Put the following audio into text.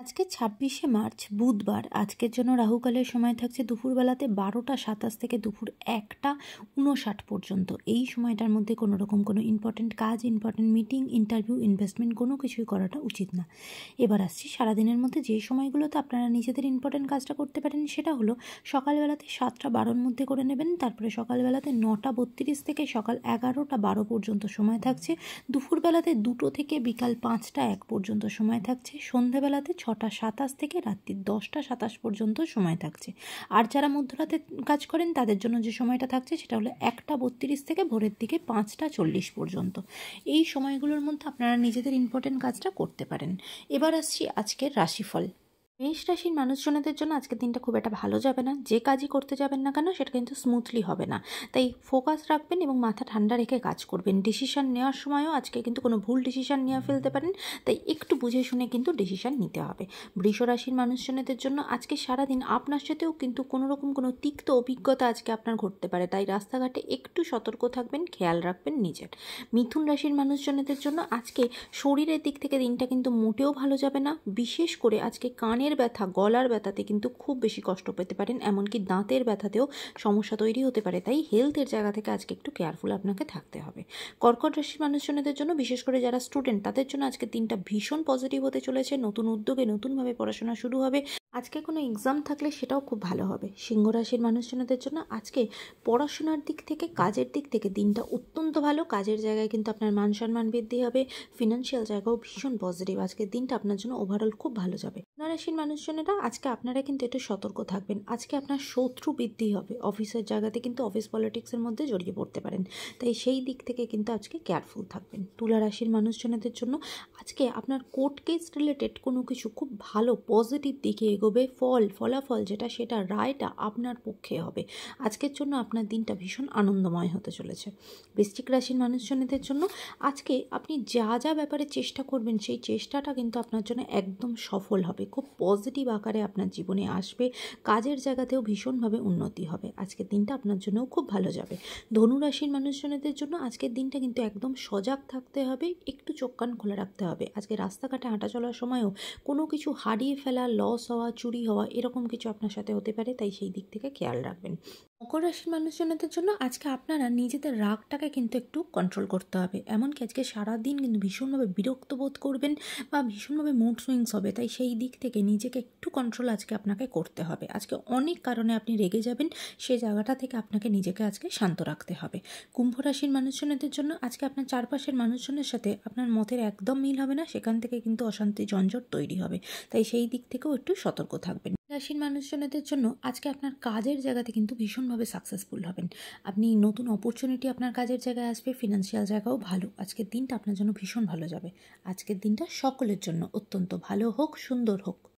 আজকে ২৬শে মার্চ বুধবার। আজকের জন্য রাহুকালের সময় থাকছে দুপুরবেলাতে ১২টা ২৭ থেকে দুপুর ১টা ৫৯ পর্যন্ত। এই সময়টার মধ্যে কোনো রকম কোনো ইম্পর্টেন্ট কাজ, ইম্পর্টেন্ট মিটিং, ইন্টারভিউ, ইনভেস্টমেন্ট কোনো কিছুই করাটা উচিত না। এবার আসছি সারাদিনের মধ্যে যে সময়গুলোতে আপনারা নিজেদের ইম্পর্টেন্ট কাজটা করতে পারেন, সেটা হলো সকালবেলাতে ৭টা ১২-র মধ্যে করে নেবেন। তারপরে সকালবেলাতে ৯টা ৩২ থেকে সকাল ১১টা ১২ পর্যন্ত সময় থাকছে। দুপুরবেলাতে ২টো থেকে বিকাল ৫টা ১ পর্যন্ত সময় থাকছে। সন্ধেবেলাতে ৬টা ২৭ থেকে রাত্রি ১০টা ২৭ পর্যন্ত সময় থাকছে। আর যারা মধ্যরাতে কাজ করেন তাদের জন্য যে সময়টা থাকছে সেটা হলো ১টা ৩২ থেকে ভোরের দিকে ৫টা ৪০ পর্যন্ত। এই সময়গুলোর মধ্যে আপনারা নিজেদের ইম্পর্টেন্ট কাজটা করতে পারেন। এবার আসছি আজকের রাশিফল। মেষ রাশির মানুষজনদের জন্য আজকের দিনটা খুব একটা ভালো যাবে না। যে কাজই করতে যাবেন না কেন সেটা কিন্তু স্মুথলি হবে না, তাই ফোকাস রাখবেন এবং মাথা ঠান্ডা রেখে কাজ করবেন। ডিসিশন নেওয়ার সময়ও আজকে কিন্তু কোনো ভুল ডিসিশন নিয়ে ফেলতে পারেন, তাই একটু বুঝে শুনে কিন্তু ডিসিশন নিতে হবে। বৃষ রাশির মানুষজনদের জন্য আজকে সারাদিন আপনার সাথেও কিন্তু কোনো রকম কোনো তিক্ত অভিজ্ঞতা আজকে আপনার ঘটতে পারে, তাই রাস্তাঘাটে একটু সতর্ক থাকবেন, খেয়াল রাখবেন নিজের। মিথুন রাশির মানুষজনদের জন্য আজকে শরীরের দিক থেকে দিনটা কিন্তু মোটেও ভালো যাবে না। বিশেষ করে আজকে কানের ব্যথা, গলার ব্যথাতে কিন্তু খুব বেশি কষ্ট পেতে পারেন, এমনকি দাঁতের ব্যথাতেও সমস্যা তৈরি হতে পারে, তাই হেলথের জায়গা থেকে আজকে একটু কেয়ারফুল আপনাকে থাকতে হবে। কর্কট রাশির মানুষজনদের জন্য, বিশেষ করে যারা স্টুডেন্ট, তাদের জন্য আজকের দিনটা ভীষণ পজিটিভ হতে চলেছে। নতুন উদ্যোগে নতুনভাবে পড়াশোনা শুরু হবে। আজকে কোনো এক্সাম থাকলে সেটাও খুব ভালো হবে। সিংহ রাশির মানুষজনদের জন্য আজকে পড়াশোনার দিক থেকে, কাজের দিক থেকে দিনটা অত্যন্ত ভালো। কাজের জায়গায় কিন্তু আপনার মান সম্মান বৃদ্ধি হবে, ফিনান্সিয়াল জায়গাও ভীষণ পজিটিভ। আজকের দিনটা আপনার জন্য ওভারঅল খুব ভালো যাবে। কন্যা রাশির মানুষজনেরা আজকে আপনারা কিন্তু একটু সতর্ক থাকবেন। আজকে আপনার শত্রু বৃদ্ধি হবে, অফিসের জায়গাতে কিন্তু অফিস পলিটিক্সের মধ্যে জড়িয়ে পড়তে পারেন, তাই সেই দিক থেকে কিন্তু আজকে কেয়ারফুল থাকবেন। তুলা রাশির মানুষজনদের জন্য আজকে আপনার কোর্ট কেস রিলেটেড কোনো কিছু খুব ভালো পজিটিভ দিকে এগোবে। ফলাফল যেটা, সেটা রায়টা আপনার পক্ষে হবে। আজকের জন্য আপনার দিনটা ভীষণ আনন্দময় হতে চলেছে। বৃশ্চিক রাশির মানুষজনদের জন্য আজকে আপনি যা যা ব্যাপারে চেষ্টা করবেন, সেই চেষ্টাটা কিন্তু আপনার জন্য একদম সফল হবে, খুব পজিটিভ আকারে আপনার জীবনে আসবে। কাজের জায়গাতেও ভীষণভাবে উন্নতি হবে। আজকের দিনটা আপনার জন্যও খুব ভালো যাবে। ধনু রাশির মানুষজনদের জন্য আজকের দিনটা কিন্তু একদম সজাগ থাকতে হবে, একটু চোখ কান খোলা রাখতে হবে। আজকে রাস্তাঘাটে হাঁটা চলার সময়ও কোনো কিছু হারিয়ে ফেলা, লস হওয়া, চুরি হওয়া, এরকম কিছু আপনার সাথে হতে পারে, তাই সেই দিক থেকে খেয়াল রাখবেন। মকর রাশির মানুষজনদের জন্য আজকে আপনারা নিজেদের রাগটাকে কিন্তু একটু কন্ট্রোল করতে হবে। এমনকি আজকে সারাদিন কিন্তু ভীষণভাবে বিরক্ত বোধ করবেন বা ভীষণভাবে মুড সুইংস হবে, তাই সেই দিক থেকে নিজেকে একটু কন্ট্রোল আজকে আপনাকে করতে হবে। আজকে অনেক কারণে আপনি রেগে যাবেন, সেই জায়গাটা থেকে আপনাকে নিজেকে আজকে শান্ত রাখতে হবে। কুম্ভ রাশির মানুষজনদের জন্য আজকে আপনার চারপাশের মানুষজনের সাথে আপনার মতের একদম মিল হবে না, সেখান থেকে কিন্তু অশান্তি ঝঞ্ঝট তৈরি হবে, তাই সেই দিক থেকেও একটু সতর্ক থাকবেন। রাশির মানুষজনদের জন্য আজকে আপনার কাজের জায়গাতে কিন্তু ভীষণভাবে সাকসেসফুল হবেন। আপনি নতুন অপরচুনিটি আপনার কাজের জায়গায় আসবে, ফিনান্সিয়াল জায়গাও ভালো। আজকের দিনটা আপনার জন্য ভীষণ ভালো যাবে। আজকের দিনটা সকলের জন্য অত্যন্ত ভালো হোক, সুন্দর হোক।